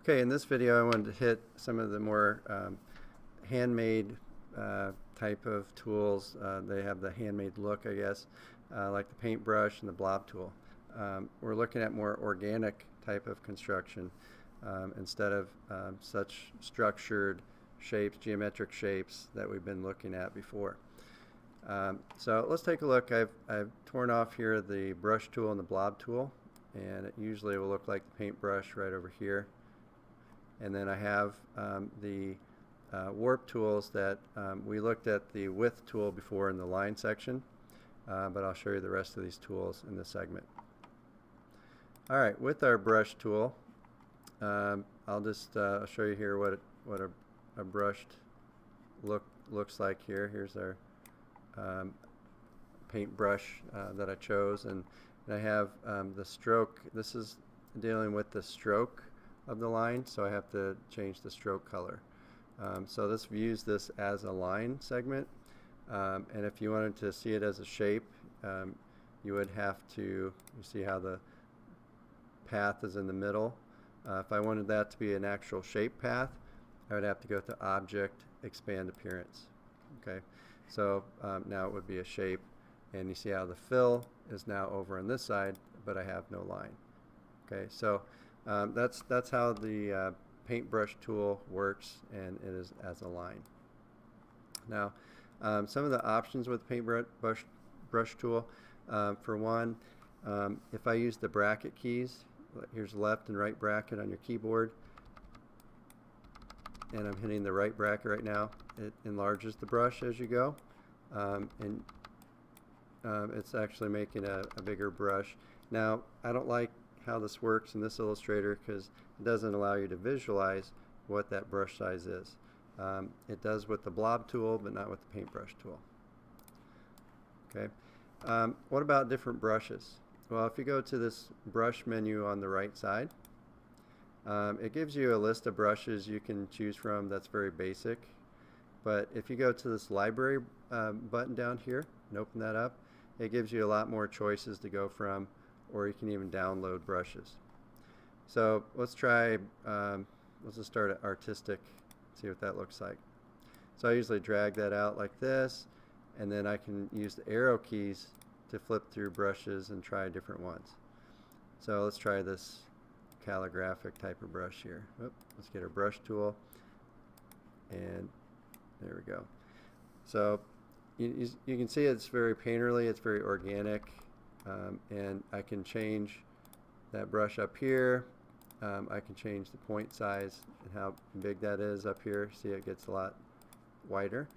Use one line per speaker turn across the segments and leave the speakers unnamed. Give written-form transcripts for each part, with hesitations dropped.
Okay, in this video I wanted to hit some of the more handmade type of tools. They have the handmade look, I guess, like the paintbrush and the blob tool. We're looking at more organic type of construction instead of such structured shapes, geometric shapes that we've been looking at before. So let's take a look. I've torn off here the brush tool and the blob tool, and it usually will look like the paintbrush right over here. And then I have the warp tools that we looked at the width tool before in the line section, but I'll show you the rest of these tools in this segment. Alright, with our brush tool, I'll just show you here what a brushed looks like here. Here's our paintbrush that I chose, and I have the stroke. This is dealing with the stroke of the line, so I have to change the stroke color. So this views this as a line segment, and if you wanted to see it as a shape, you would have to, you see how the path is in the middle. If I wanted that to be an actual shape path, I would have to go to Object, Expand Appearance. Okay, so now it would be a shape, and you see how the fill is now over on this side, but I have no line. Okay, so that's how the paintbrush tool works, and it is as a line. Now, some of the options with the paintbrush tool, for one, if I use the bracket keys, here's left and right bracket on your keyboard, and I'm hitting the right bracket right now, it enlarges the brush as you go, and it's actually making a bigger brush. Now, I don't like how this works in this illustrator because it doesn't allow you to visualize what that brush size is. It does with the blob tool, but not with the paintbrush tool. Okay. What about different brushes? Well, if you go to this brush menu on the right side, it gives you a list of brushes you can choose from that's very basic. But if you go to this library button down here and open that up, it gives you a lot more choices to go from, or you can even download brushes. So let's try, let's just start at artistic, see what that looks like. So I usually drag that out like this, and then I can use the arrow keys to flip through brushes and try different ones. So let's try this calligraphic type of brush here. Let's get our brush tool, and there we go. So you can see it's very painterly, it's very organic. And I can change that brush up here. I can change the point size and how big that is up here. See, it gets a lot wider.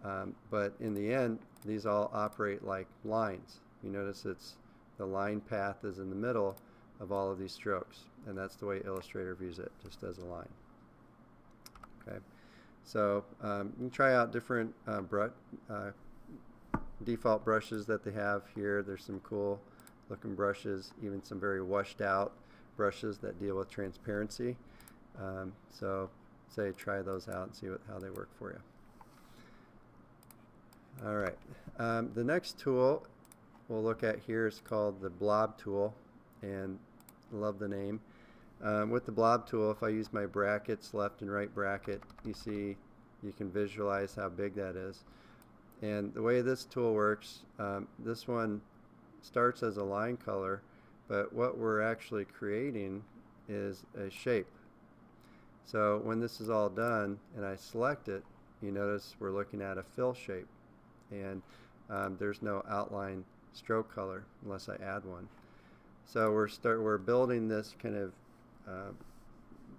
But in the end, these all operate like lines. You notice it's the line path is in the middle of all of these strokes, and that's the way Illustrator views it, just as a line. Okay, so you can try out different default brushes that they have here. There's some cool looking brushes, even some very washed out brushes that deal with transparency. So say try those out and see how they work for you. Alright, the next tool we'll look at here is called the blob tool, and I love the name. With the blob tool, if I use my brackets, left and right bracket, you see you can visualize how big that is. And the way this tool works, this one starts as a line color, but what we're actually creating is a shape. So when this is all done and I select it, you notice we're looking at a fill shape, and there's no outline stroke color unless I add one. So we're building this kind of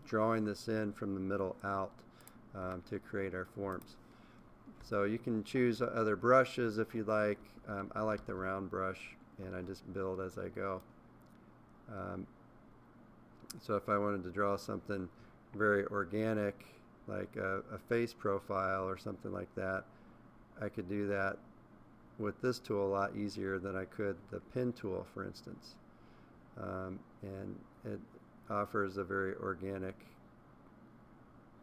drawing this in from the middle out to create our forms. So you can choose other brushes if you like. I like the round brush, and I just build as I go. So if I wanted to draw something very organic, like a face profile or something like that, I could do that with this tool a lot easier than I could the pen tool, for instance. And it offers a very organic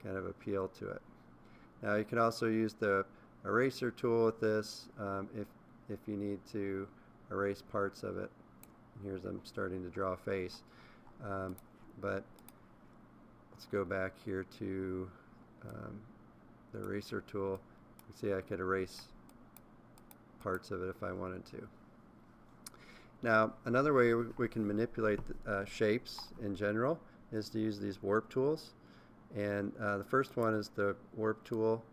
kind of appeal to it. Now you can also use the eraser tool with this if you need to erase parts of it. Here's I'm starting to draw a face, but let's go back here to the eraser tool. You can see I could erase parts of it if I wanted to. Now, another way we can manipulate shapes in general is to use these warp tools. And the first one is the warp tool,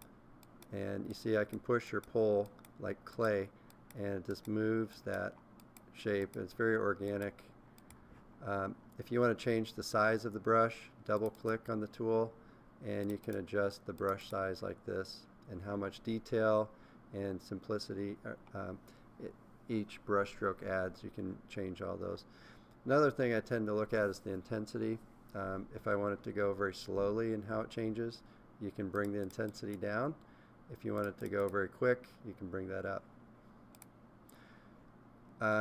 and you see I can push or pull like clay, and it just moves that shape. It's very organic. If you want to change the size of the brush, double click on the tool and you can adjust the brush size like this, and how much detail and simplicity each brush stroke adds. You can change all those. Another thing I tend to look at is the intensity. If I want it to go very slowly in how it changes, you can bring the intensity down. If you want it to go very quick, you can bring that up.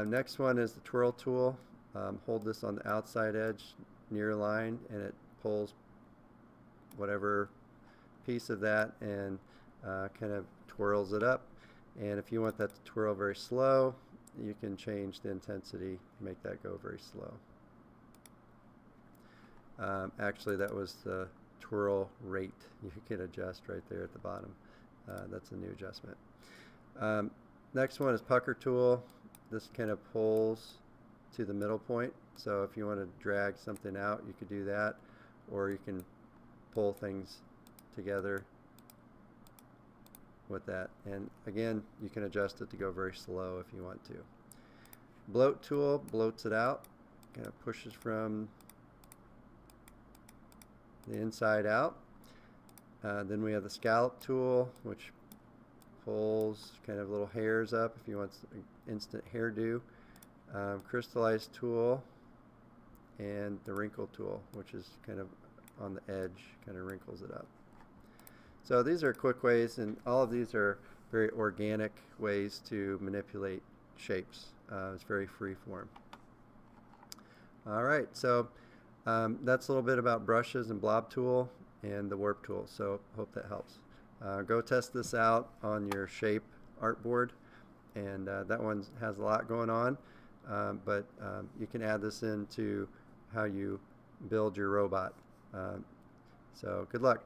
Next one is the twirl tool. Hold this on the outside edge near a line, and it pulls whatever piece of that and kind of twirls it up. And if you want that to twirl very slow, you can change the intensity, make that go very slow. Actually, that was the twirl rate. You can adjust right there at the bottom. That's a new adjustment. Next one is pucker tool. This kind of pulls to the middle point. So if you want to drag something out, you could do that, or you can pull things together with that. And again, you can adjust it to go very slow if you want to. Bloat tool bloats it out, kind of pushes from the inside out. Then we have the scallop tool, which pulls kind of little hairs up if you want an instant hairdo. Crystallized tool, and the wrinkle tool, which is kind of on the edge, kind of wrinkles it up. So these are quick ways, and all of these are very organic ways to manipulate shapes. It's very free form. All right, so that's a little bit about brushes and blob tool and the warp tool, so hope that helps. Go test this out on your shape artboard, and that one has a lot going on, but you can add this into how you build your robot. So good luck.